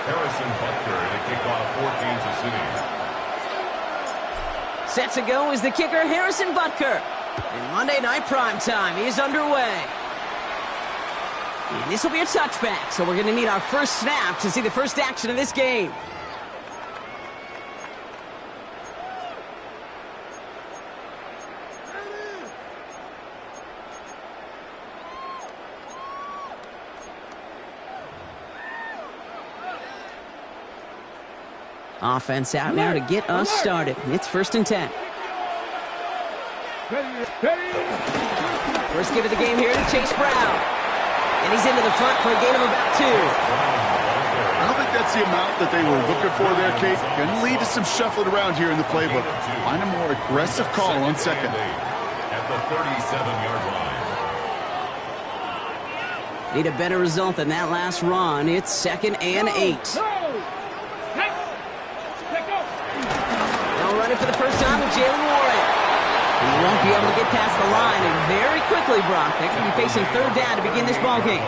Harrison Butker to kick off for Kansas City. Set to go is the kicker, Harrison Butker. And Monday Night Primetime is underway. And this will be a touchback, so we're going to need our first snap to see the first action of this game. Offense out now to get us started. It's 1st and 10. First give of the game here to Chase Brown. And he's into the front for a gain of about 2. I don't think that's the amount that they were looking for there, Kate. Going to lead to some shuffling around here in the playbook. Find a more aggressive call on second. At the 37-yard line. Need a better result than that last run. It's 2nd and 8. They'll run it for the first time with Jalen Warren. He won't be able to get past the line, and very quickly, Brock, they could be facing 3rd down to begin this ballgame.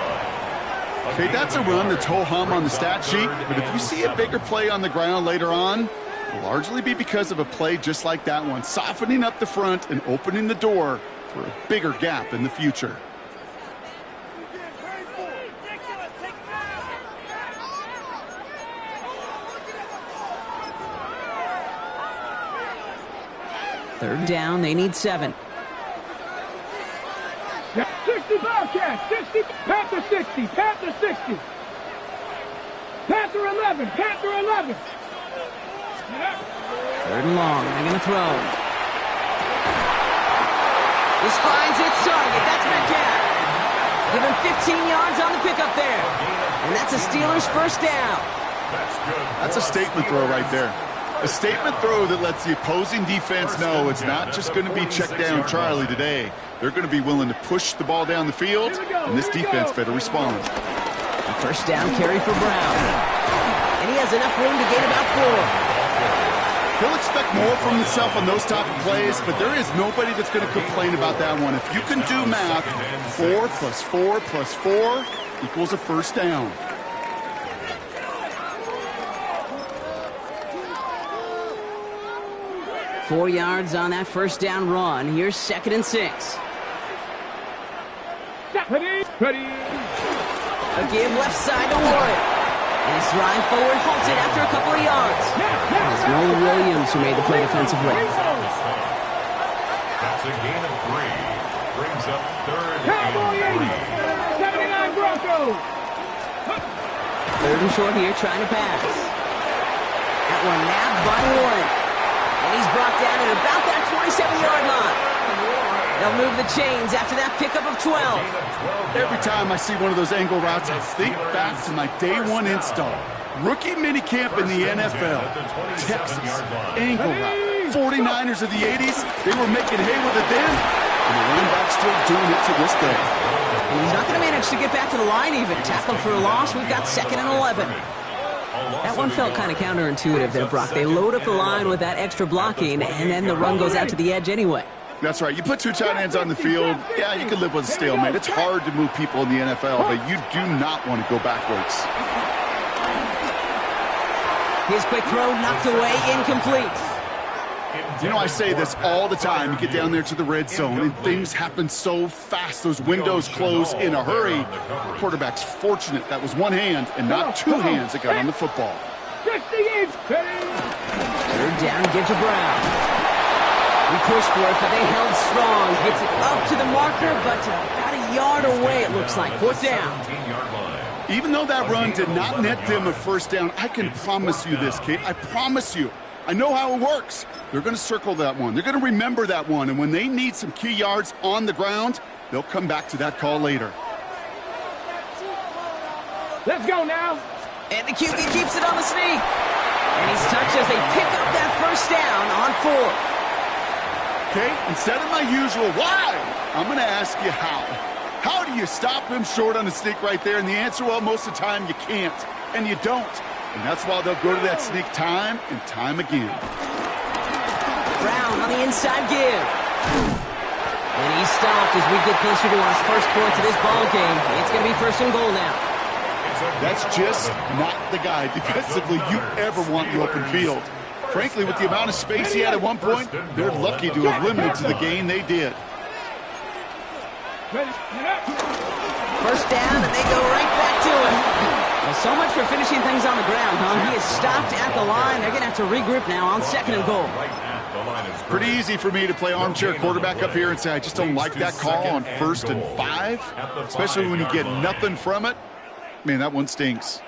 Okay, that's a run that's ho-hum on the stat sheet, but if you see a bigger play on the ground later on, it'll largely be because of a play just like that one, softening up the front and opening the door for a bigger gap in the future. Third down, they need 7. 60 Bobcats, 60, Panther 60, Panther 60. Panther 11, Panther 11. 3rd and long, they're going to throw. This finds its target, that's Metcalf. Give him 15 yards on the pickup there. And that's a Steelers first down. That's a statement throw right there. A statement throw that lets the opposing defense know it's not just going to be check down Charlie today. They're going to be willing to push the ball down the field, and this defense better respond. The first down carry for Brown. And he has enough room to gain about 4. He'll expect more from himself on those type of plays, but there is nobody that's going to complain about that one. If you can do math, 4 plus 4 plus 4 equals a first down. Four yards on that first down run. Here's 2nd and 6. Ready. A give left side to Warren. And his drive forward halted after a couple of yards. It's Noel Williams who made the play defensively. That's a gain of 3. Brings up 3rd Cowboy and 80, 79 Broncos. 3rd and short here, trying to pass. That one nabbed by Warren. And he's brought down at about that 27-yard line. They'll move the chains after that pickup of 12. Every time I see one of those angle routes, I think back to my day 1 install. Rookie minicamp in the NFL. Texas, angle route. 49ers of the 80s, they were making hay with it then, and the running back's still doing it to this day. And he's not going to manage to get back to the line even. Tackled for a loss, we've got 2nd and 11. That one felt kind of counterintuitive there, Brock. They load up the line with that extra blocking, and then the run goes out to the edge anyway. That's right. You put 2 tight ends on the field, yeah, you can live with a stalemate. It's hard to move people in the NFL, but you do not want to go backwards. His quick throw knocked away, incomplete. You know, I say this all the time. You get down there to the red zone, and things happen so fast. Those windows close in a hurry. The quarterback's fortunate that was one hand and not 2 hands that got on the football. 68. 3rd down, gives to Brown. He pushed for it, but they held strong. Gets it up to the marker, but about a yard away, it looks like. 4th down. Even though that run did not net them a first down, I can promise you this, Kate. I promise you. I know how it works. They're going to circle that one. They're going to remember that one. And when they need some key yards on the ground, they'll come back to that call later. Let's go now. And the QB keeps it on the sneak. And he's touched as they pick up that first down on 4th. Okay, instead of my usual why, I'm going to ask you how. How do you stop him short on the sneak right there? And the answer, well, most of the time you can't. And you don't. And that's why they'll go to that sneak time and time again. Brown on the inside give. And he's stopped as we get closer to our first point to this ball game. It's going to be 1st and goal now. That's just not the guy defensively you ever want in the open field. Frankly, with the amount of space he had at one point, they're lucky to have limited to the gain they did. First down, and they go right back to it. Well, so much for finishing things on the ground, huh? He is stopped at the line. They're going to have to regroup now on 2nd and goal. Pretty easy for me to play armchair quarterback up here and say I just don't like that call on 1st and 5, especially when you get nothing from it. Man, that one stinks.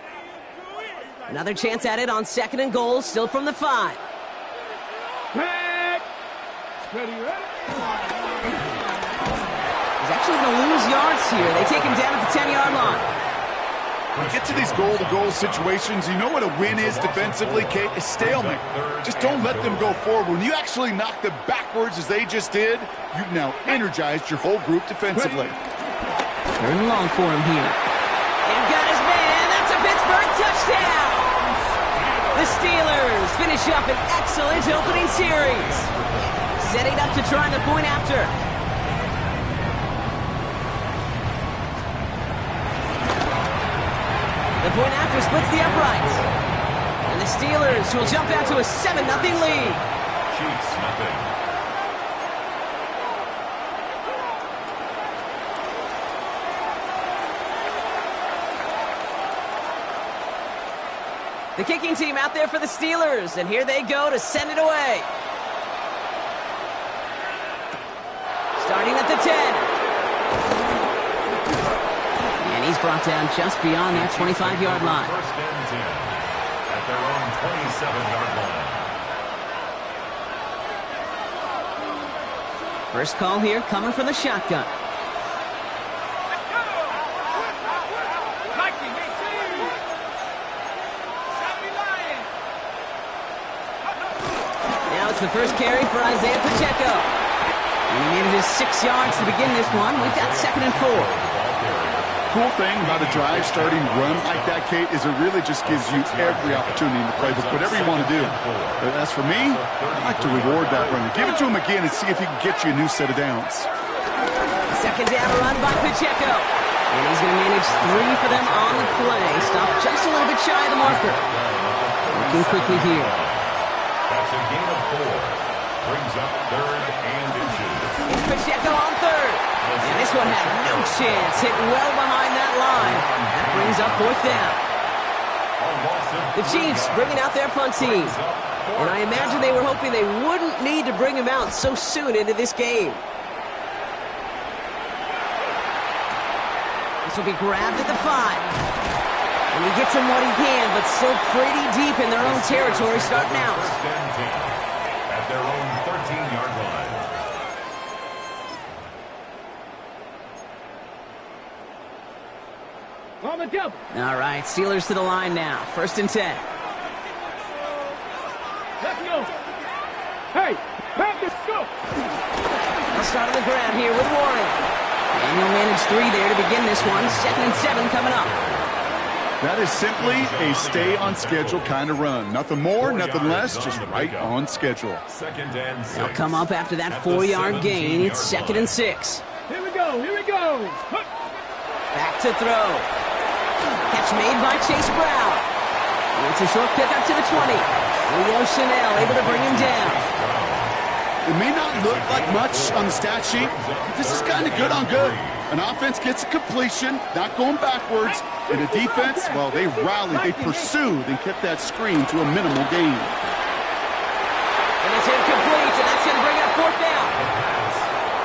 Another chance at it on 2nd and goal, still from the 5. He's actually going to lose yards here. They take him down at the 10-yard line. When you get to these goal-to-goal situations, you know what a win is defensively, Kate? A stalemate. Just don't let them go forward. When you actually knock them backwards as they just did, you've now energized your whole group defensively. 3rd and long for him here. And got his man. That's a Pittsburgh touchdown. The Steelers finish up an excellent opening series. Setting up to try the point after. The point after splits the uprights. And the Steelers will jump out to a 7-0 lead. Chiefs, nothing. The kicking team out there for the Steelers, and here they go to send it away. Starting at the 10. And he's brought down just beyond that 25-yard line. First and 10 at their own 27-yard line. First call here coming from the shotgun. Now it's the first carry for Isaiah Pacheco. And he made it his 6 yards to begin this one. We've got 2nd and 4. Cool thing about a drive starting run like that, Kate, is it really just gives you every opportunity in the playbook, whatever you want to do. But as for me, I like to reward that run. Give it to him again and see if he can get you a new set of downs. Second down run by Pacheco. And he's going to manage 3 for them on the play. Stop just a little bit shy of the marker. Looking quickly here. That's a gain of 4. Brings up 3rd and inches. It's Pacheco on 3rd. And this one had no chance. Hit well behind that line. That brings up 4th down. The Chiefs bringing out their punt team. And I imagine they were hoping they wouldn't need to bring him out so soon into this game. This will be grabbed at the 5. And he gets him what he can, but still pretty deep in their own territory starting out. First and 10 at their own 13-yard line. On the double. All right, Steelers to the line now. 1st and 10. Let's go. Hey, Panthers, go. They'll start on the ground here with Warren. And he'll manage 3 there to begin this one. 2nd and 7 coming up. That is simply a stay-on-schedule kind of run. Nothing more, nothing less, just right on schedule. 2nd and 6. They'll come up after that 4-yard gain. It's 2nd and 6. Here we go. Here we go. Back to throw. Catch made by Chase Brown. It's a short pick up to the 20. Leo Chanel able to bring him down. It may not look like much on the stat sheet, but this is kind of good on good. An offense gets a completion, not going backwards, and a defense, well, they rallied, they pursued, and kept that screen to a minimal gain. And it's incomplete, and that's going to bring up 4th down.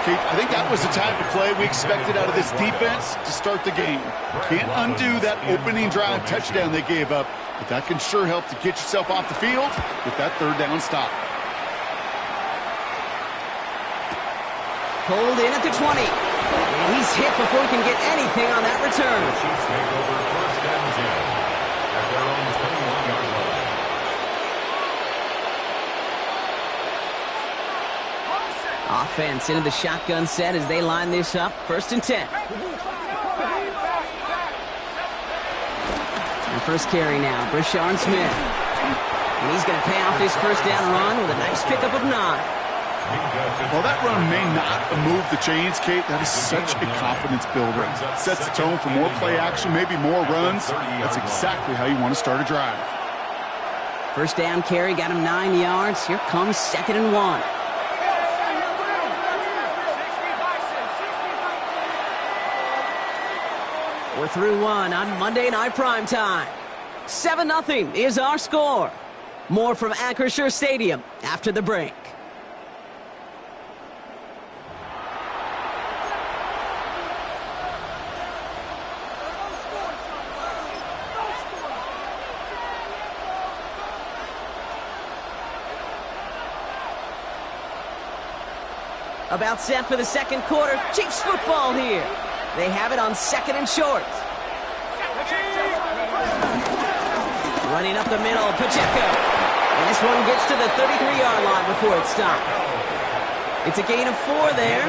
Kate, I think that was the type of play we expected out of this defense to start the game. Can't undo that opening drive touchdown they gave up, but that can sure help to get yourself off the field with that 3rd down stop. Pulled in at the 20. And he's hit before he can get anything on that return. Chiefs take over 1st and 10 at their own 21-yard line. Offense into the shotgun set as they line this up. 1st and 10. And first carry now, Brashard Smith. And he's going to pay off his 1st down run with a nice pickup of 9. While that run may not move the chains, Kate, that is such a confidence builder. Sets the tone for more play action, maybe more runs. That's exactly how you want to start a drive. First down carry got him 9 yards. Here comes 2nd and 1. We're through one on Monday Night Primetime. 7-0 is our score. More from Acrisure Stadium after the break. About set for the second quarter. Chiefs football here. They have it on 2nd and short. Running up the middle, Pacheco. And this one gets to the 33-yard line before it stopped. It's a gain of 4 there.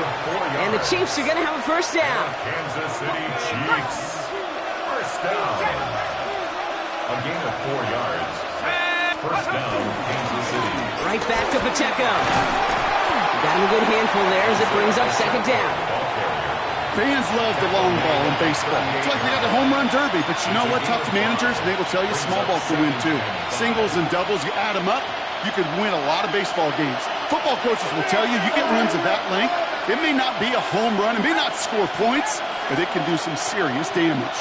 And the Chiefs are going to have a first down. Kansas City Chiefs. First down. A gain of 4 yards. First down, Kansas City. Right back to Pacheco. Got him a good handful there as it brings up 2nd down. Fans love the long ball in baseball. It's like they got the home run derby, but you know what? Talk to managers, and they will tell you small ball can win too. Singles and doubles, you add them up, you could win a lot of baseball games. Football coaches will tell you, you get runs of that length, it may not be a home run, it may not score points, but it can do some serious damage.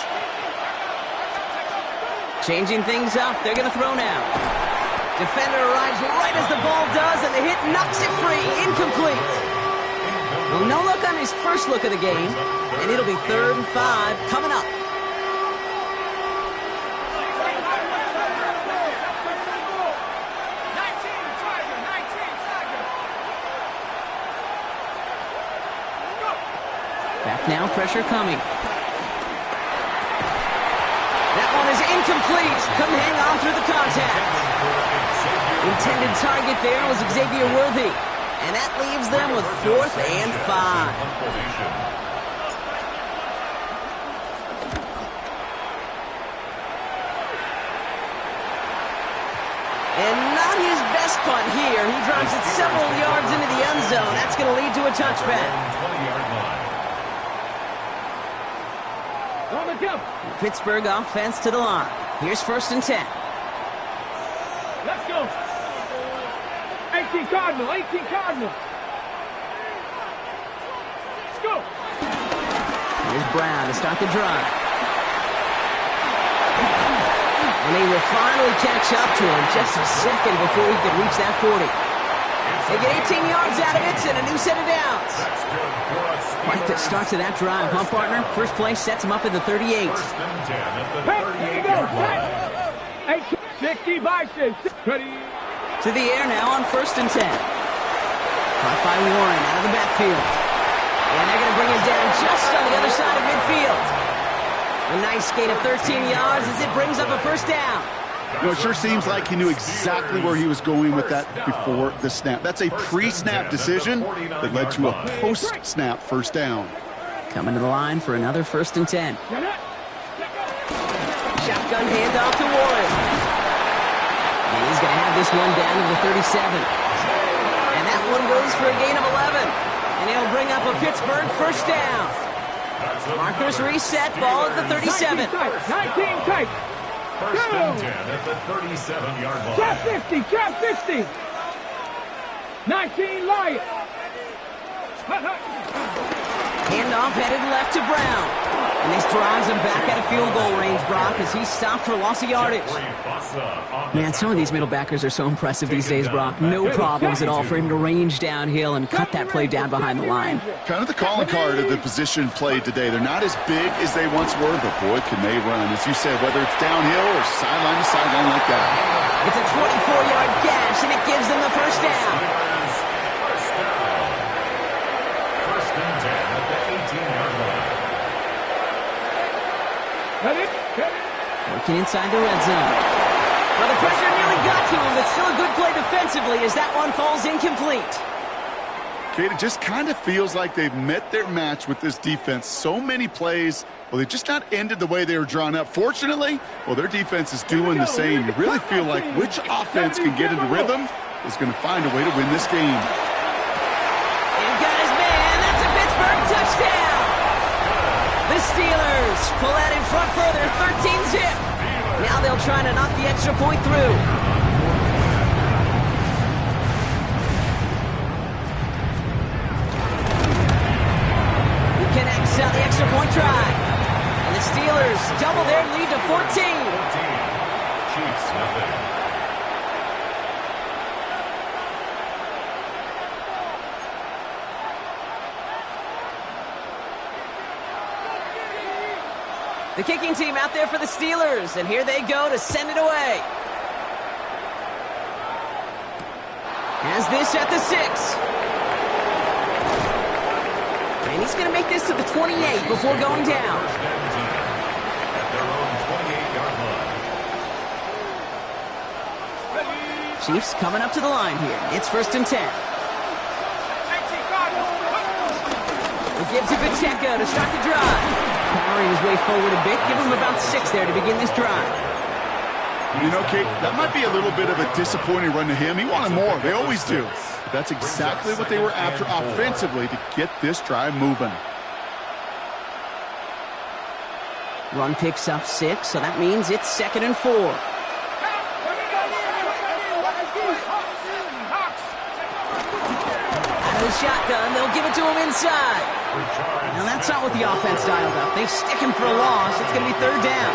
Changing things up, they're going to throw now. Defender arrives right as the ball does, and the hit knocks it free, incomplete. Well, no look on his first look of the game, and it'll be 3rd and 5 coming up. Back now, pressure coming. That one is incomplete. Couldn't hang on through the contact. Intended target there was Xavier Worthy. And that leaves them with 4th and 5. And not his best punt here. He drives it several yards into the end zone. That's going to lead to a touchback. Pittsburgh offense to the line. Here's 1st and 10. Let's go. 18 Cardinal, 18 Cardinal. Let's go. Here's Brown to start the drive. And they will finally catch up to him just a second before he could reach that 40. They get 18 yards out of it and a new set of downs. Quite the start to that drive, huh, partner? First play sets him up in the 38. First and 10 at the 38-yard line. 60 Vices. Ready. To the air now on 1st and 10. Caught by Warren out of the backfield. And they're going to bring him down just on the other side of midfield. A nice gain of 13 yards as it brings up a first down. You know, it sure seems like he knew exactly where he was going with that before the snap. That's a pre-snap decision that led to a post-snap first down. Coming to the line for another 1st and 10. Shotgun handoff to Warren. And he's going to have this one down to the 37. And that one goes for a gain of 11. And he'll bring up a Pittsburgh first down. Markers reset, ball at the 37. 19 tight. First and 10 at the 37-yard line. Trap 60. 19 Lion. Handoff headed left to Brown. And this drives him back out of field goal range, Brock, as he's stopped for loss of yardage. Man, some of these middle backers are so impressive these days, Brock. No problems at all for him to range downhill and cut that play down behind the line. Kind of the calling card of the position played today. They're not as big as they once were, but boy, can they run. As you said, whether it's downhill or sideline to sideline like that. It's a 24-yard gash, and it gives them the first down. First and 10 at the 18-yard line. Working inside the red zone. Well, the pressure nearly got to him, but still a good play defensively as that one falls incomplete. Kate, it just kind of feels like they've met their match with this defense. So many plays, well, they just not ended the way they were drawn up. Fortunately, well, their defense is doing the same. You really feel like which offense can get into rhythm is going to find a way to win this game. Steelers pull that in front further, 13-zip. Now they'll try to knock the extra point through. He connects on the extra point try. And the Steelers double their lead to 14. Chiefs, nothing. The kicking team out there for the Steelers, and here they go to send it away. Has this at the 6. And he's going to make this to the 28 before going down. At their own 28-yard line. Chiefs coming up to the line here. It's 1st and 10. He gives it Pacheco to start the drive. Powering his way forward a bit. Give him about 6 there to begin this drive. You know, Kate, that might be a little bit of a disappointing run to him. He wanted more. They always do. But that's exactly what they were after offensively to get this drive moving. Run picks up 6, so that means it's 2nd and 4. Out of the shotgun, they'll give it to him inside. Now that's not what the offense dialed up. They stick him for a loss. It's going to be 3rd down.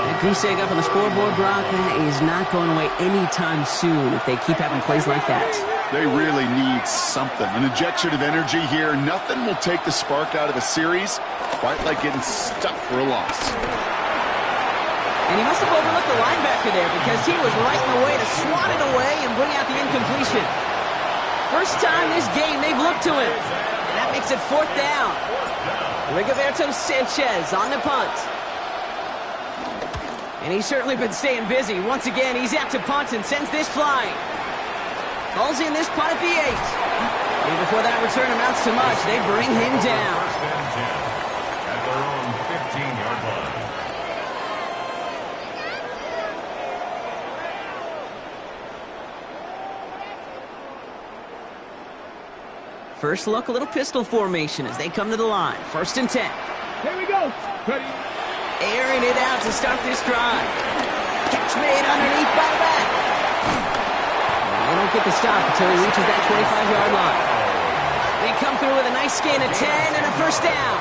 That goose egg up on the scoreboard, Brock, that is not going away anytime soon if they keep having plays like that. They really need something. An injection of energy here. Nothing will take the spark out of a series quite like getting stuck for a loss. And he must have overlooked the linebacker there because he was right in the way to swat it away and bring out the incompletion. First time this game they've looked to him. And that makes it 4th down. Rigoberto Sanchez on the punt. And he's certainly been staying busy. Once again, he's out to punt and sends this flying. Calls in this punt at the 8. And before that return amounts to much, they bring him down. 1st and 10 at their own 15-yard line. First look, a little pistol formation as they come to the line. 1st and 10. Here we go. Ready. Airing it out to start this drive. Catch made underneath by the back. They don't get the stop until he reaches that 25-yard line. They come through with a nice gain of 10 and a 1st down.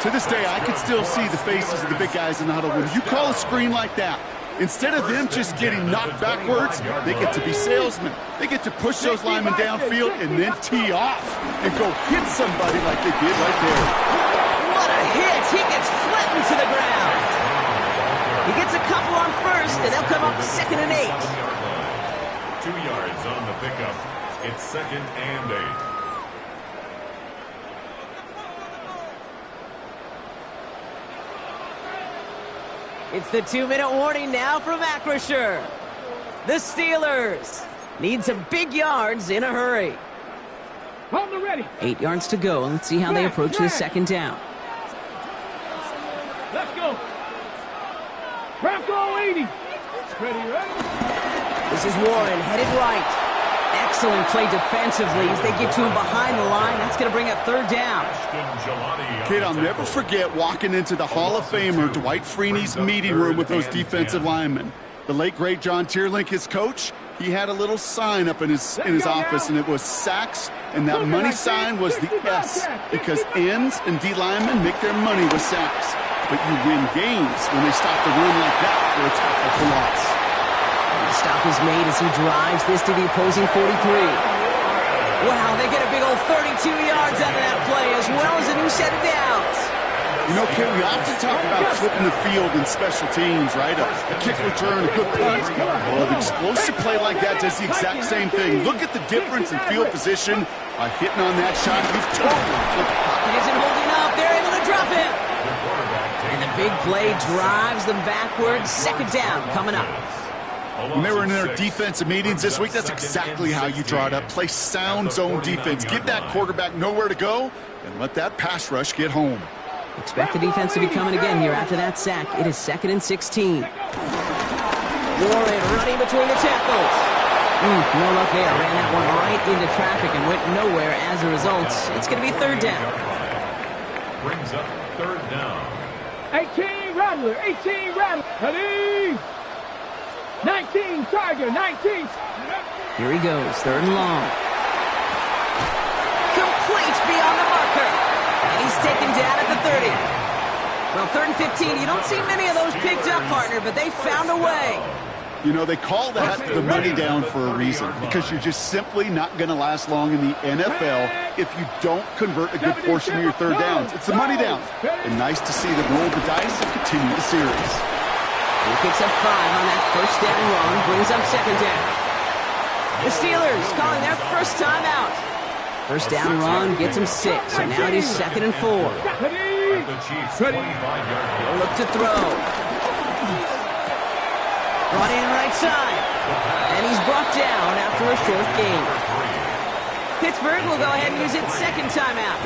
To this day, I can still see the faces of the big guys in the huddle. When you call a screen like that, instead of them just getting knocked backwards, they get to be salesmen. They get to push those linemen downfield and then tee off and go hit somebody like they did right there. What a hit! He gets flattened to the ground. He gets a couple on 1st, and they'll come up 2nd and 8. 2 yards on the pickup. It's 2nd and 8. It's the 2-minute warning now from Acrisure. The Steelers need some big yards in a hurry. Hold the ready. 8 yards to go. Let's see how they approach this 2nd down. Let's go. Bronco 80. Ready. This is Warren headed right. Excellent play defensively as they get to him behind the line. That's going to bring up 3rd down. Kid, I'll never forget walking into the Hall of Famer Dwight Freeney's meeting room with those defensive linemen. The late, great John Tierlink, his coach, he had a little sign up in his office, and it was sacks, and that money sign was the S, because ends and D linemen make their money with sacks. But you win games when they stop the run like that for a tackle for loss. And the stop is made as he drives this to the opposing 43. Wow, they get a big old 32 yards out of that play, as well as a new set of downs. You know, Ken, we often talk about flipping the field in special teams, right? A kick return, a good punt. Well, an explosive play like that does the exact same thing. Look at the difference in field position by hitting on that shot. He's totally flipped. Pocket isn't holding up. They're able to drop him. And the big play drives them backwards. 2nd down coming up. When they were in their defensive meetings this week, that's exactly how you draw it up. Play sound zone defense. Give that quarterback nowhere to go and let that pass rush get home. Expect the defense to be coming again here after that sack. It is 2nd and 16. Warren running between the tackles. No luck there. Ran that one right into traffic and went nowhere as a result. It's going to be 3rd down. brings up third down. 18 Rattler, 18 Rattler. Ready? 19 Tiger, 19. Here he goes, third and long. Complete beyond the marker. And he's taken down at the 30. Well, third and 15, you don't see many of those picked up, partner, but they found a way. You know, they call that the money down for a reason, because you're just simply not going to last long in the NFL if you don't convert a good portion of your third downs. It's the money down. And nice to see them roll the dice and continue the series. He picks up 5 on that first down run, brings up second down. The Steelers calling their first time out. First down run gets him 6, so now it is 2nd and 4. The Chiefs 25-yard line. He'll look to throw. Brought in right side. And he's brought down after a short gain. Pittsburgh will go ahead and use its second timeout.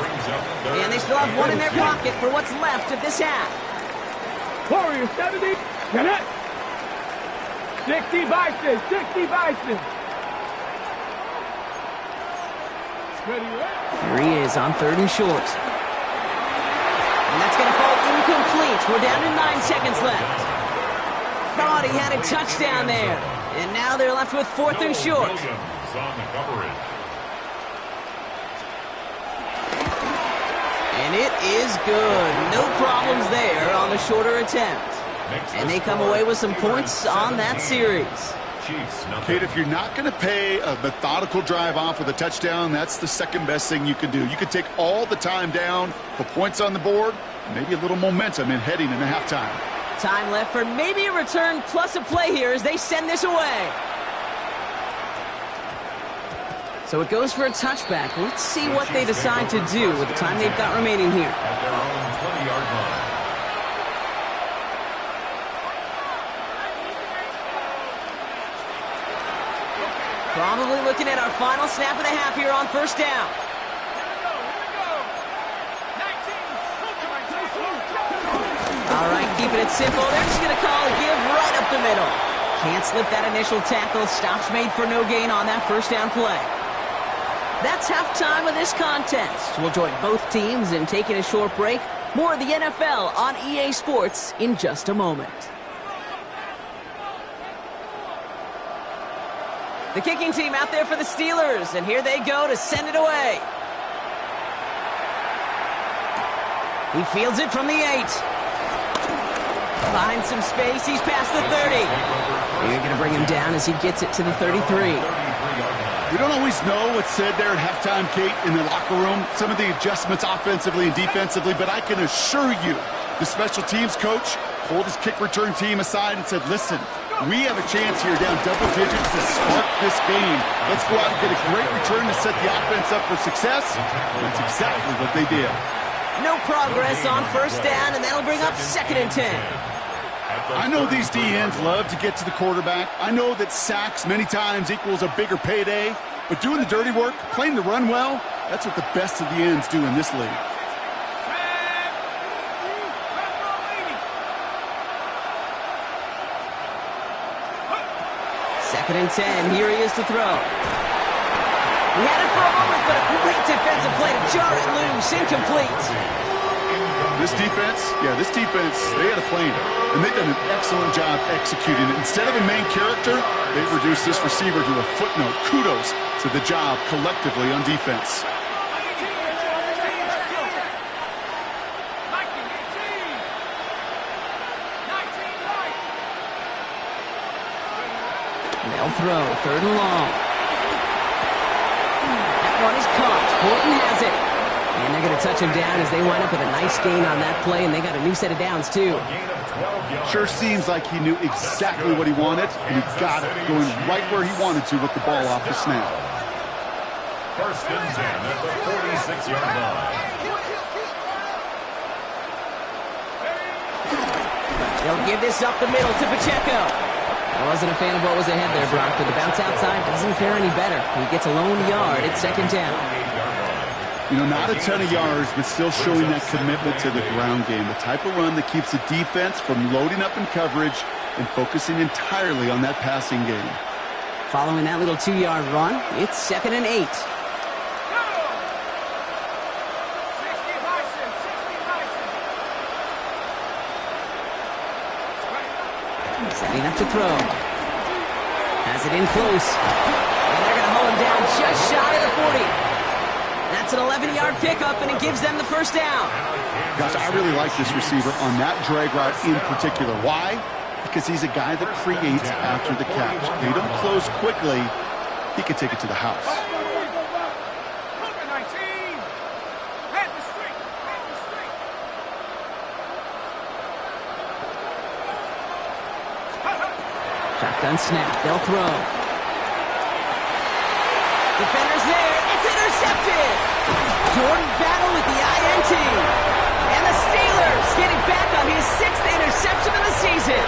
And they still have one in their pocket for what's left of this half. Warriors 70. Get it. 60 Bison, 60 Bison. Here he is on third and short. And that's going to fall incomplete. We're down to 9 seconds left. Thought he had a touchdown there. And now they're left with 4th and short. Williams on the coverage. And it is good. No problems there on the shorter attempt. And they come away with some points on that series. Kate, if you're not going to pay a methodical drive off with a touchdown, that's the second best thing you can do. You could take all the time down, put points on the board, maybe a little momentum in heading into halftime. Time left for maybe a return plus a play here as they send this away. So it goes for a touchback. Let's see what they decide to do with the time they've got remaining here. At their own 20-yard line. Probably looking at our final snap of the half here on first down. All right, keeping it simple. They're just going to call a give right up the middle. Can't slip that initial tackle. Stops made for no gain on that first down play. That's halftime of this contest. We'll join both teams in taking a short break. More of the NFL on EA Sports in just a moment. The kicking team out there for the Steelers, and here they go to send it away. He fields it from the 8. Finds some space, he's past the 30. You're going to bring him down as he gets it to the 33. We don't always know what's said there at halftime, Kate, in the locker room. Some of the adjustments offensively and defensively, but I can assure you the special teams coach pulled his kick return team aside and said, listen, we have a chance here down double digits to spark this game. Let's go out and get a great return to set the offense up for success. And that's exactly what they did. No progress on first down, and that'll bring up 2nd and 10. I know these DNs love to get to the quarterback. I know that sacks many times equals a bigger payday. But doing the dirty work, playing the run well, that's what the best of the ends do in this league. Second and 10. Here he is to throw. He had it for a moment, but a great defensive play to jar it loose. Incomplete. This defense, they had a plan. And they've done an excellent job executing it. Instead of a main character, they've reduced this receiver to a footnote. Kudos to the job collectively on defense. They'll throw, 3rd and long. That one is caught. Horton has it. And they're going to touch him down as they wind up with a nice gain on that play, and they got a new set of downs, too. Sure seems like he knew exactly what he wanted, and he got it, going right where he wanted to with the ball off the snap. First and 10 at the 46-yard line. They'll give this up the middle to Pacheco. I wasn't a fan of what was ahead there, Brock, but the bounce outside doesn't fare any better. He gets a lone yard at 2nd down. You know, not a ton of yards, but still showing that commitment to the ground game. The type of run that keeps the defense from loading up in coverage and focusing entirely on that passing game. Following that little 2-yard run, it's 2nd and 8. Setting up to throw. Has it in close. And they're going to hold him down just shy of the 40. That's an 11-yard pickup, and it gives them the first down. Gosh, I really like this receiver on that drag route in particular. Why? Because he's a guy that creates after the catch. They don't close quickly. He can take it to the house. Shotgun snap. They'll throw. Defender's there. It's intercepted. Jordan Battle with the INT. And the Steelers getting back on his 6th interception of the season.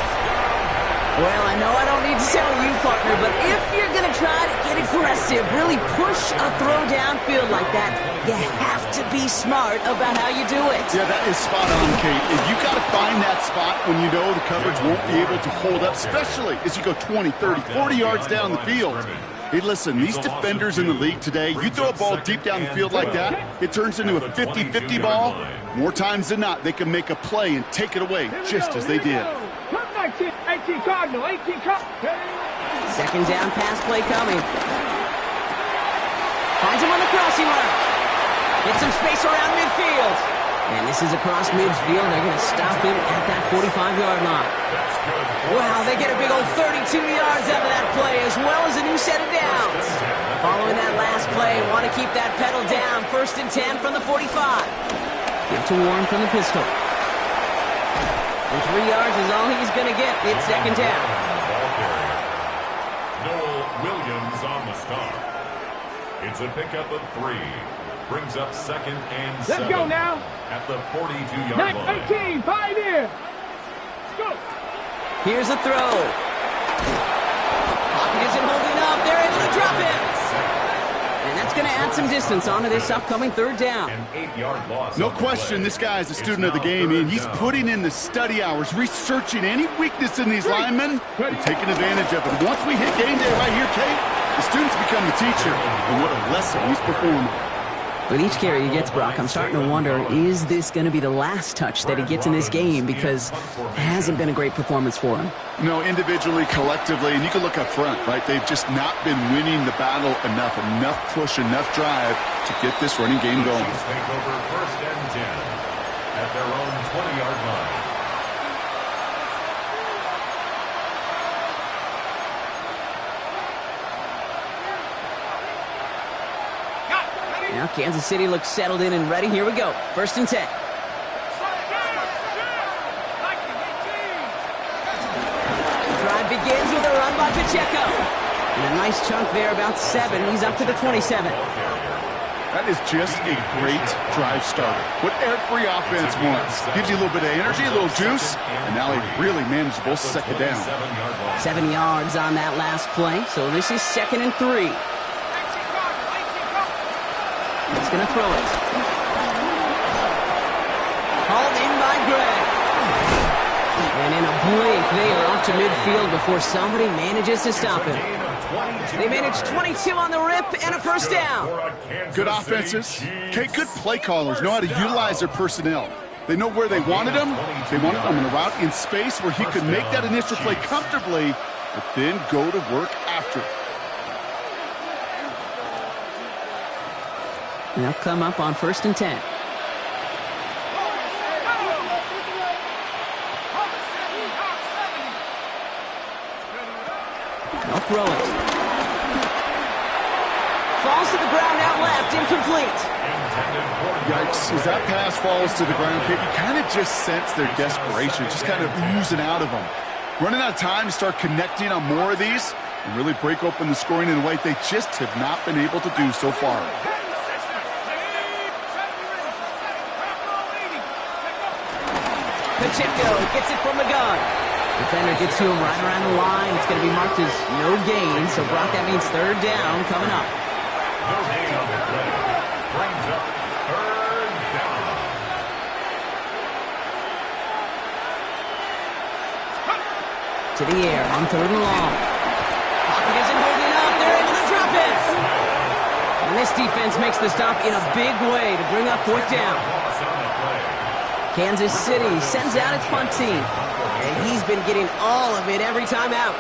Well, I know I don't need to tell you, partner, but if you're going to try to get aggressive, really push a throw downfield like that, you have to be smart about how you do it. Yeah, that is spot on, Kate. If you got to find that spot when you know the coverage won't be able to hold up, especially as you go 20, 30, 40 yards down the field. Hey, listen, these defenders in the league today, you throw a ball deep down the field like that, it turns into a 50-50 ball. More times than not, they can make a play and take it away, just as they did. 18 Cardinal, 18 Cardinal. Second down pass play coming. Finds him on the crossing route. Gets some space around midfield. And this is across midfield. They're going to stop him at that 45-yard line. Wow, they get a big old 32 yards out of that play, as well as a new set of downs. Following that last play, want to keep that pedal down. 1st and 10 from the 45. Give to Warren from the pistol. And 3 yards is all he's going to get. It's second down. Noel Williams on the stop. It's a pickup of 3. Brings up 2nd and 7. Let's go now. At the 42-yard line. 18, Pioneer. Let's go. Here's a throw. Pocket isn't holding up. They're able to drop it. And that's going to add some distance onto this upcoming 3rd down. An 8-yard loss. No question, this guy is a student of the game, and he's putting in the study hours, researching any weakness in these linemen and taking advantage of it. Once we hit game day right here, Kate, the students become the teacher, and what a lesson he's performing. With each carry he gets, Brock, I'm starting to wonder, is this going to be the last touch that he gets in this game? Because it hasn't been a great performance for him. No, individually, collectively, and you can look up front, right? They've just not been winning the battle enough push, enough drive to get this running game going. Take over 1st and 10 at their own 20-yard line. Now Kansas City looks settled in and ready. Here we go. 1st and 10. Drive begins with a run by Pacheco. And a nice chunk there, about 7. He's up to the 27. That is just a great drive starter. What every offense wants. Gives you a little bit of energy, a little juice, and now a really manageable 2nd down. 7 yards on that last play, so this is 2nd and 3. He's going to throw it. Hauled in by Gregg. And in a blink, they are off to midfield before somebody manages to stop him. They manage 22 on the rip and a 1st down. Good offenses. Okay, good play callers know how to utilize their personnel. They know where they wanted him. They wanted him in a route in space where he could make that initial play comfortably, but then go to work after. They'll come up on 1st and 10. They'll throw it. Falls to the ground out left, incomplete. Yikes, as that pass falls to the ground, Kate, you kind of just sense their desperation, just kind of oozing out of them. Running out of time to start connecting on more of these and really break open the scoring in a way they just have not been able to do so far. Pacheco gets it from the gun. Defender gets to him right around the line. It's going to be marked as no gain, so Brock, that means 3rd down coming up. No gain on the play. Brings up 3rd down. To the air on 3rd and long. Pocket isn't holding up. They're able to drop it. And this defense makes the stop in a big way to bring up 4th down. Kansas City sends out its punt team. And he's been getting all of it every time out.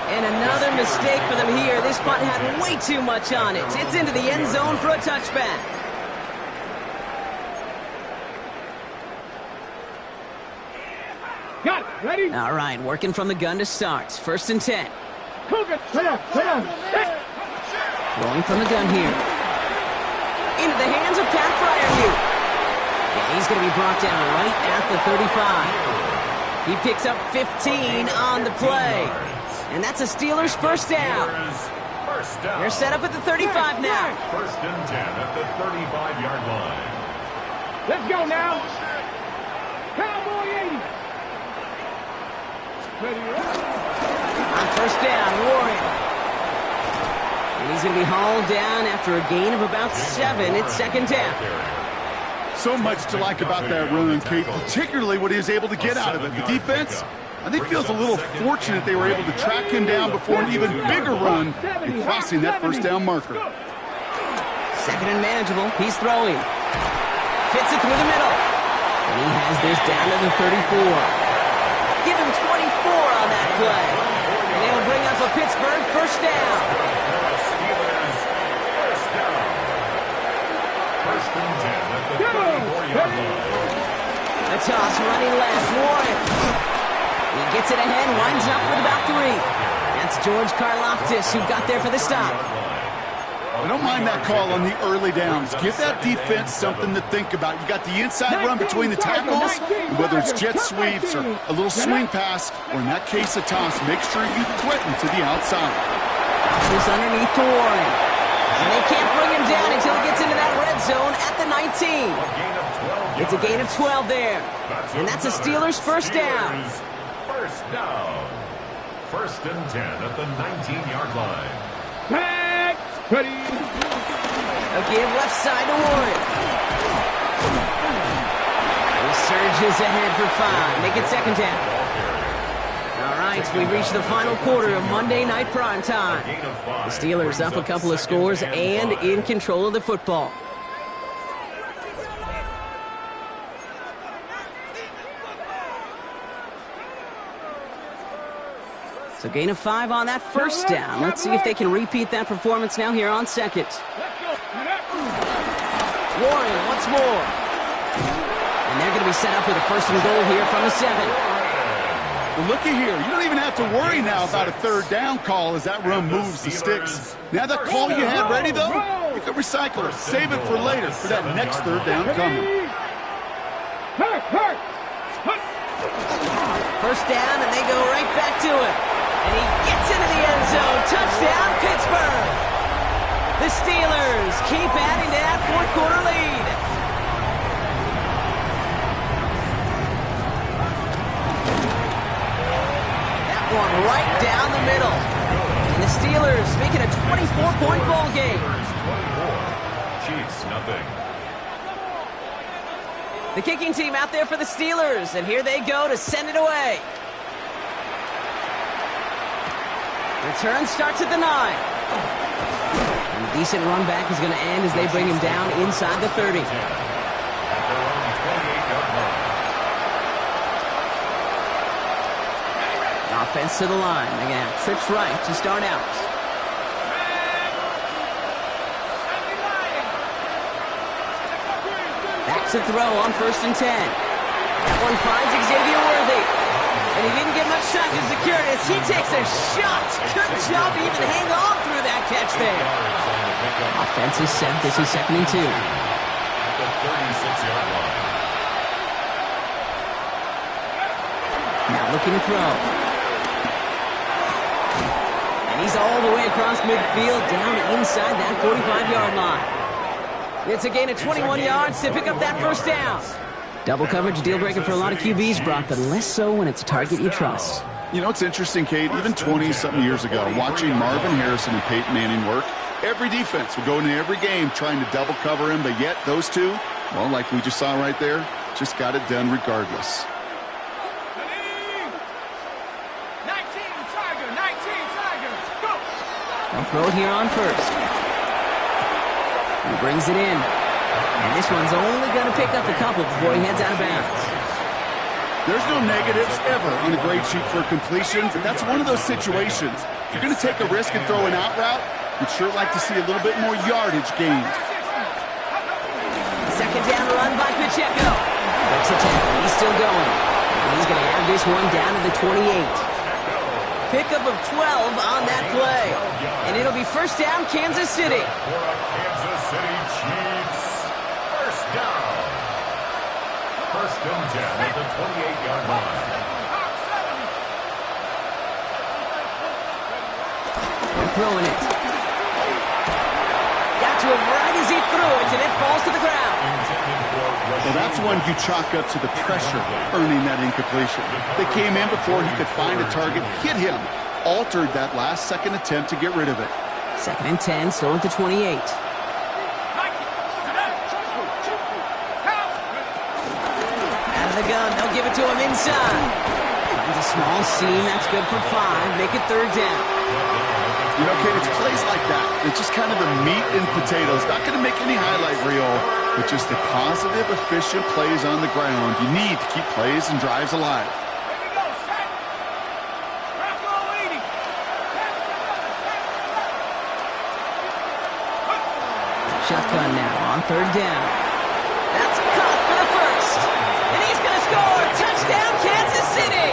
And another mistake for them here. This punt had way too much on it. It's into the end zone for a touchback. Got it. Ready? All right, working from the gun to start. 1st and 10. Cougar. Come on. Throwing from the gun here. Into the hands of Pat Fryermuth. Yeah, he's going to be brought down right at the 35. He picks up 15 on the play. And that's a Steelers first down. They're set up at the 35 now. 1st and 10 at the 35-yard line. Let's go now. Cowboy 80. Ready up. On 1st down, Warren. And he's going to be hauled down after a gain of about 7. It's 2nd down. So much to like about that run, Kate, particularly what he was able to get out of it. The defense, I think, feels a little fortunate they were able to track him down before an even bigger run in crossing that 1st down marker. 2nd and manageable. He's throwing. Fits it through the middle. And he has this down to the 34. Give him 24 on that play. And it'll bring up a Pittsburgh first down. Steelers first down. 1st and 10 at the 34-yard line. A toss running left. Warren. He gets it ahead, winds up with about 3. That's George Karlaftis who got there for the stop. I don't mind that call on the early downs. Give that defense something to think about. You got the inside run between the tackles, and whether it's jet sweeps or a little swing pass, or in that case a toss, make sure you threaten to the outside. This underneath to Warren. And they can't bring him down until he gets into that red zone at the 19. It's a gain of 12 there. And that's a Steelers first down. First down. 1st and 10 at the 19-yard line. Back. Ready. A give left side to Warren. He surges ahead for 5. Make it 2nd down. All right, we reach the final quarter of Monday Night Primetime. The Steelers up a couple of scores and in control of the football. So gain of 5 on that 1st down. Let's see if they can repeat that performance now here on 2nd. Warren once more. And they're going to be set up with a 1st and goal here from the 7. Well, looky here. You don't even have to worry now about a 3rd down call as that run moves the sticks. Now that call you had ready, though, you can recycle it. Save it for later for that next 3rd down coming. First down, and they go right back to it. And he gets into the end zone. Touchdown, Pittsburgh. The Steelers keep adding to that 4th quarter lead. That one right down the middle. And the Steelers making a 24-point ball game. 24. Chiefs, nothing. The kicking team out there for the Steelers, and here they go to send it away. Return starts at the 9. And a decent run back is going to end as they bring him down inside the 30. Offense to the line. They're going to have trips right to start out. Back to throw on 1st and 10. That one finds Xavier Worthy. And he didn't get much time to secure it as he takes a shot. Good job to even hang on through that catch there. Offense is set. This is 2nd and 2. At the 36-yard line. Now looking to throw. And he's all the way across midfield down inside that 45-yard line. It's a gain of 21 yards to pick up that 1st down. Double coverage, deal breaker for a lot of QBs, Brock, but less so when it's a target you trust. You know, it's interesting, Kate, even 20-something years ago, watching Marvin Harrison and Peyton Manning work, every defense would go into every game trying to double cover him, but yet those two, well, like we just saw right there, just got it done regardless. 19 Tigers, go! They'll throw it here on 1st. He brings it in. And this one's only going to pick up a couple before he heads out of bounds. There's no negatives ever on a grade sheet for completion, but that's one of those situations. If you're going to take a risk and throw an out route, you'd sure like to see a little bit more yardage gained. Second down run by Pacheco. Breaks the tackle. He's still going. And he's going to have this one down to the 28. Pickup of 12 on that play. And it'll be first down, Kansas City. Kansas City Chiefs. First down. First and 10 at the 28-yard line. They're throwing it. Got to him right as he threw it, and it falls to the ground. Well, that's one you chalk up to the pressure earning that incompletion. They came in before he could find a target, hit him, altered that last-second attempt to get rid of it. Second and 10, still at the 28. Out of the gun, they'll give it to him inside. Finds a small seam, that's good for 5. Make it third down. You know, Kate, it's plays like that. It's just kind of the meat and potatoes. Not going to make any highlight reel, but just the positive, efficient plays on the ground. You need to keep plays and drives alive. Shotgun now on third down. That's caught for the first. And he's going to score. Touchdown, Kansas City.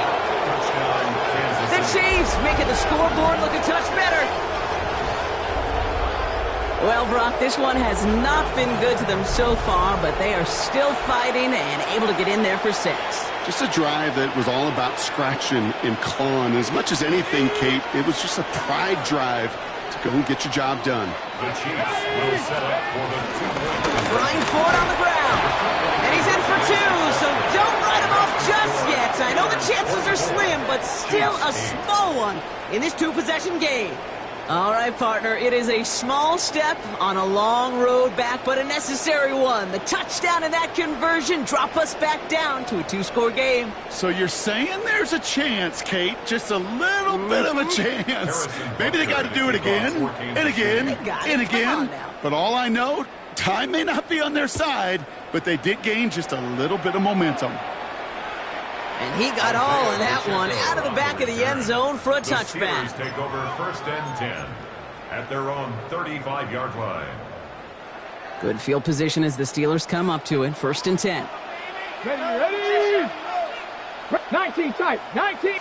The Chiefs making the scoreboard look a touch better. Well, Brock, this one has not been good to them so far, but they are still fighting and able to get in there for 6. Just a drive that was all about scratching and clawing. As much as anything, Kate, it was just a pride drive to go and get your job done. The Chiefs will set up for the 2-point. Brian Ford on the ground. And he's in for 2, so don't write him off just yet. I know the chances are slim, but still a small one in this 2-possession game. All right, partner, it is a small step on a long road back, but a necessary one. The touchdown and that conversion drop us back down to a 2-score game. So you're saying there's a chance, Kate, just a little bit of a chance. Maybe they got to do it again, and again, and again. But all I know, time may not be on their side, but they did gain just a little bit of momentum. And he got all of that one out of the back of the end zone for a touchback. The Steelers take over first and 10 at their own 35-yard line. Good field position as the Steelers come up to it. First and 10. Ready? 19 tight. 19.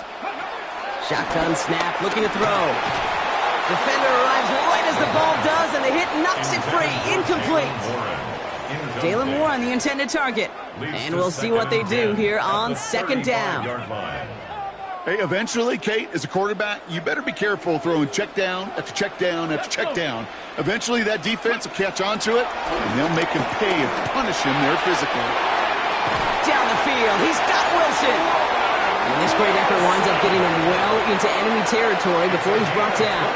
Shotgun snap, looking to throw. Defender arrives right as the ball does, and the hit knocks it free. Incomplete. Jalen Moore on the intended target. And we'll see what they do here on second down. Hey, eventually, Kate, as a quarterback, you better be careful throwing check down after check down after check down. Eventually, that defense will catch on to it, and they'll make him pay and punish him there physically. Down the field, he's got Wilson. And this great effort winds up getting him well into enemy territory before he's brought down.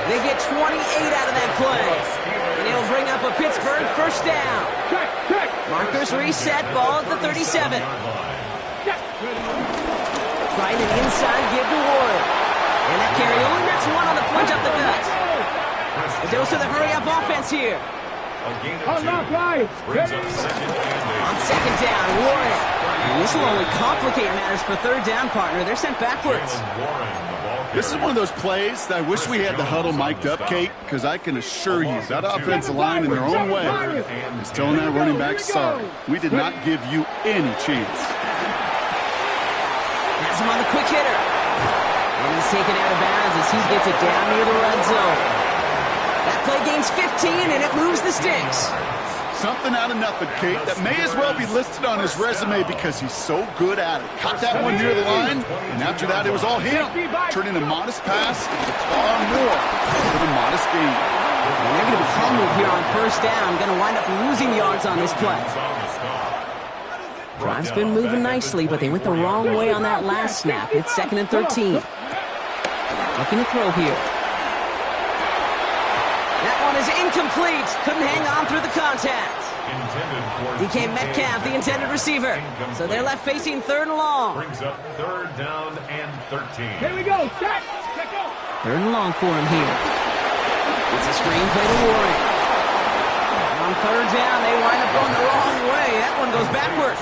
They get 28 out of that play. And it'll bring up a Pittsburgh first down. Markers reset, ball at the 37. Trying an inside give to Ward. And that carry only gets one on the punch up the gut. A dose of the hurry-up offense here. On second down, Warren. And this will only complicate matters for third down, partner. They're sent backwards. This is one of those plays that I wish we had the huddle mic'd up, Kate, because I can assure you that offensive line in their own way is telling that running back, sorry, we did not give you any chance. Has him on the quick hitter. And he's taken out of bounds as he gets it down near the red zone. That play gains 15, and it moves the sticks. Something out of nothing, Kate, that may as well be listed on his resume because he's so good at it. Caught that one near the line, and after that, it was all him. Turning a modest pass into far more than a modest gain. And they're going to be humbled here on first down. Going to wind up losing yards on this play. Drive's been moving nicely, but they went the wrong way on that last snap. It's second and 13. Looking to throw here. That one is incomplete. Couldn't hang on through the contact. DK Metcalf, the intended receiver. So they're left facing third and long. Brings up third down and 13. Here we go. Set. Third and long for him here. It's a screen play to Warren. On On third down, they wind up going the wrong way. That one goes backwards.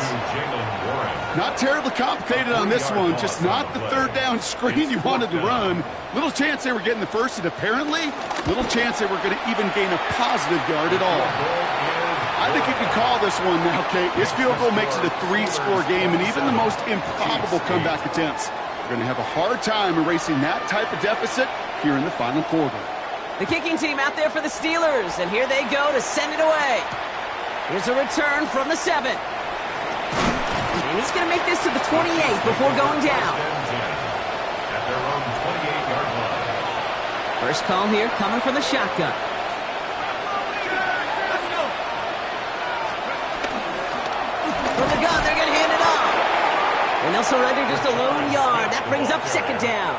Not terribly complicated on this one, just not the third down screen you wanted to run. Little chance they were getting the first, and apparently, little chance they were going to even gain a positive yard at all. I think you can call this one now, Kate. This field goal makes it a 3-score game, and even the most improbable comeback attempts are going to have a hard time erasing that type of deficit here in the final quarter. The kicking team out there for the Steelers, and here they go to send it away. Here's a return from the 7. And he's going to make this to the 28 before going down. At their own 28-yard line. First call here coming from the shotgun. From the gun, they're going to hand it off. And they'll surrender just a lone yard. That brings up second down.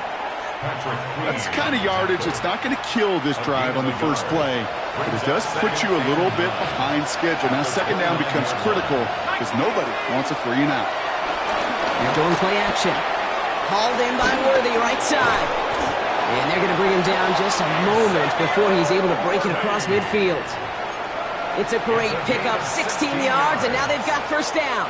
That's the kind of yardage that's not going to kill this drive on the first play, but it does put you a little bit behind schedule. Now second down becomes critical because nobody wants a 3 and out. They're doing play action. Hauled in by Worthy, right side. And they're going to bring him down just a moment before he's able to break it across midfield. It's a great pickup, 16 yards, and now they've got first down.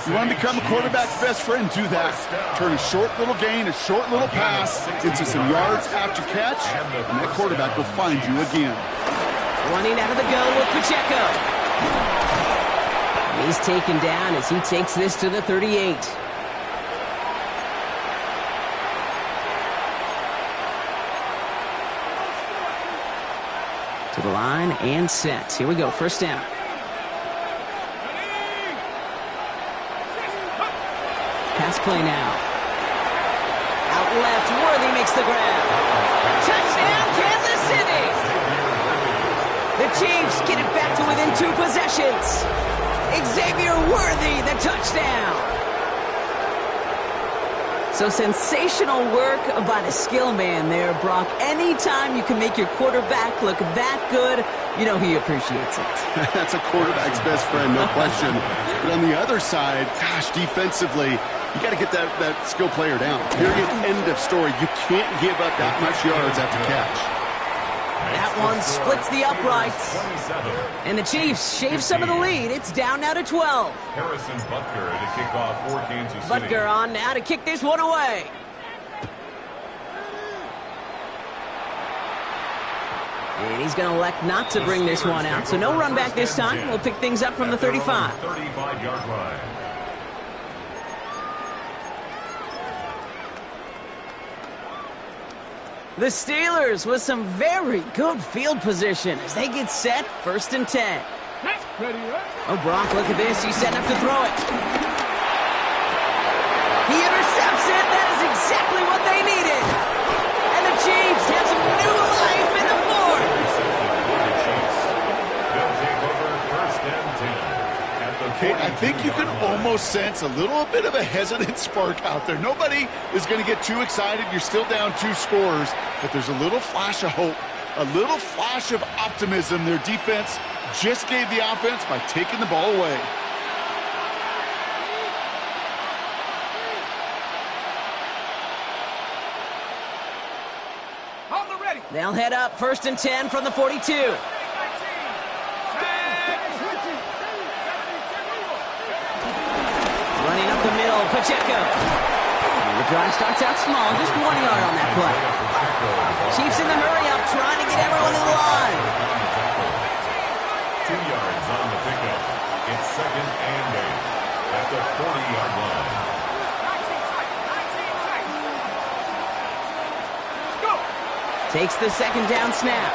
You want to become a quarterback's best friend, do that. Turn a short little gain, a short little pass into some yards after catch, and that quarterback will find you again. Running out of the gun with Pacheco. He's taken down as he takes this to the 38. To the line and set. Here we go, first down. Pass play now. Out left, Worthy makes the grab. Touchdown, Kansas City! The Chiefs get it back to within 2 possessions. Xavier Worthy, the touchdown. So sensational work by the skill man there, Brock. Anytime you can make your quarterback look that good, you know he appreciates it. That's a quarterback's best friend, no question. But on the other side, gosh, defensively, you got to get that skill player down. Period, end of story. You can't give up that much yards after catch. That one splits the uprights. And the Chiefs shave some of the lead. It's down now to 12. Harrison Butker to kick off for Kansas City. Butker on now to kick this one away. And he's going to elect not to bring this one out. So no run back this time. We'll pick things up from the 35. 35-yard line. The Steelers with some very good field position as they get set, 1st and 10. Oh, Brock, look at this. He's setting up to throw it. He intercepts it. That is exactly what they needed. And the Chiefs have some new life in the fourth. They'll take over 1st and 10. Okay, I think you can almost sense a little bit of a hesitant spark out there. Nobody is going to get too excited. You're still down 2 scores, but there's a little flash of hope, a little flash of optimism. Their defense just gave the offense by taking the ball away. They'll head up 1st and 10 from the 42. Running up the middle, Pacheco. The drive starts out small, just 1 yard on that play. Chiefs in the hurry-up, trying to get everyone to the line. 2 yards on the pickup. It's 2nd and 8 at the 40-yard line. Takes the second down snap.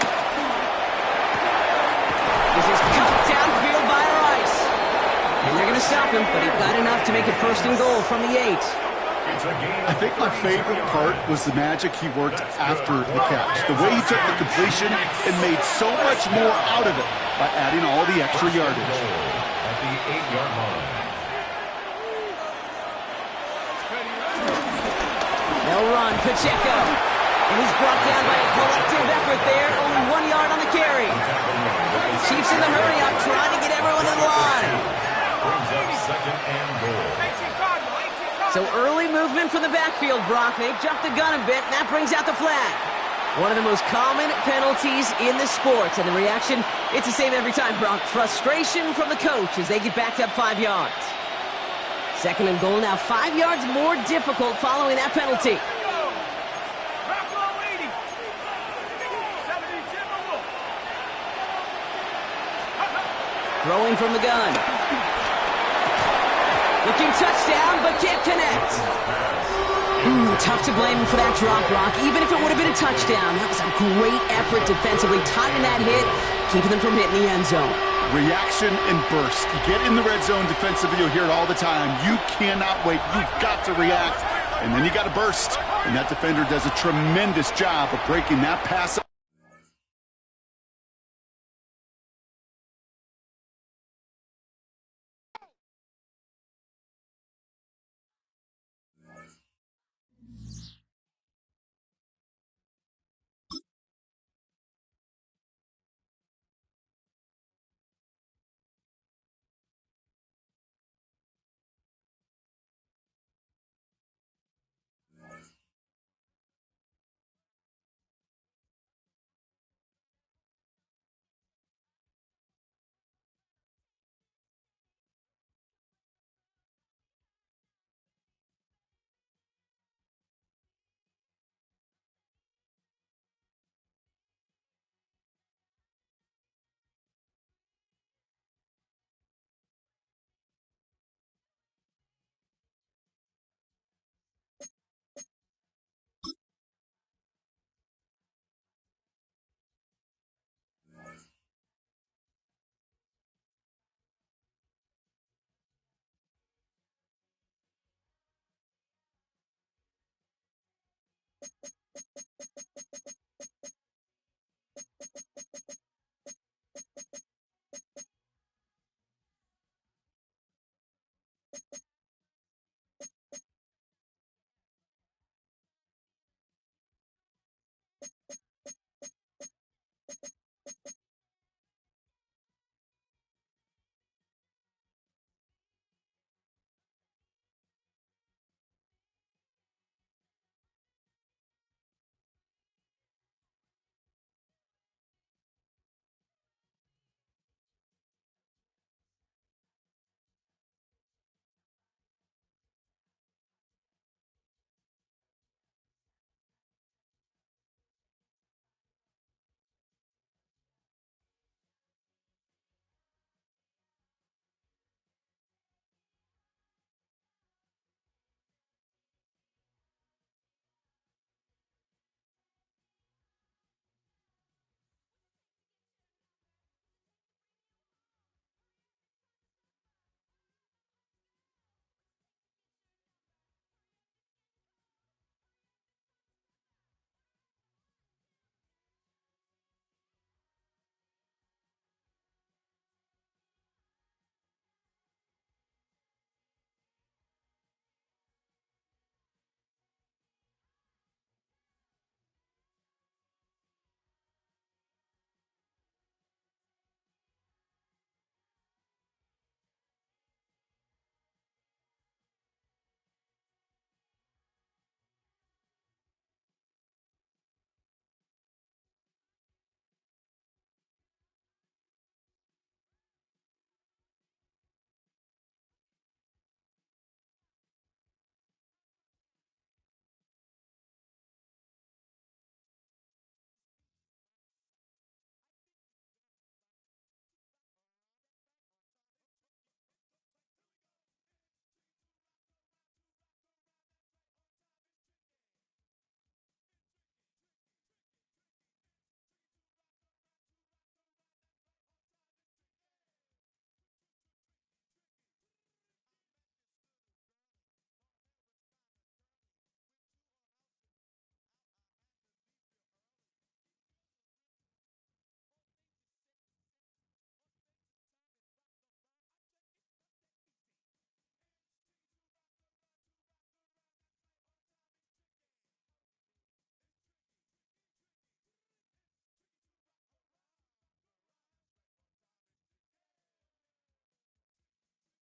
This is cut downfield by Rice. And they're going to stop him, but he got enough to make it 1st and goal from the 8. I think my favorite part was the magic he worked after the catch. The way he took the completion and made so much more out of it by adding all the extra yardage. At the 8-yard line. They'll run, Pacheco. And he's brought down by a collective effort there. Only 1 yard on the carry. Chiefs in the hurry-up, trying to get everyone in line. Brings up 2nd and goal. So early movement from the backfield, Brock. They jumped the gun a bit, and that brings out the flag. One of the most common penalties in the sport, and the reaction, it's the same every time, Brock. Frustration from the coach as they get backed up 5 yards. Second and goal now, 5 yards more difficult following that penalty. Throwing from the gun. Looking touchdown, but can't connect. Tough to blame him for that drop, Brock. Even if it would have been a touchdown, that was a great effort defensively, timing that hit, keeping them from hitting the end zone. Reaction and burst. You get in the red zone defensively, you'll hear it all the time. You cannot wait. You've got to react, and then you got to burst. And that defender does a tremendous job of breaking that pass up.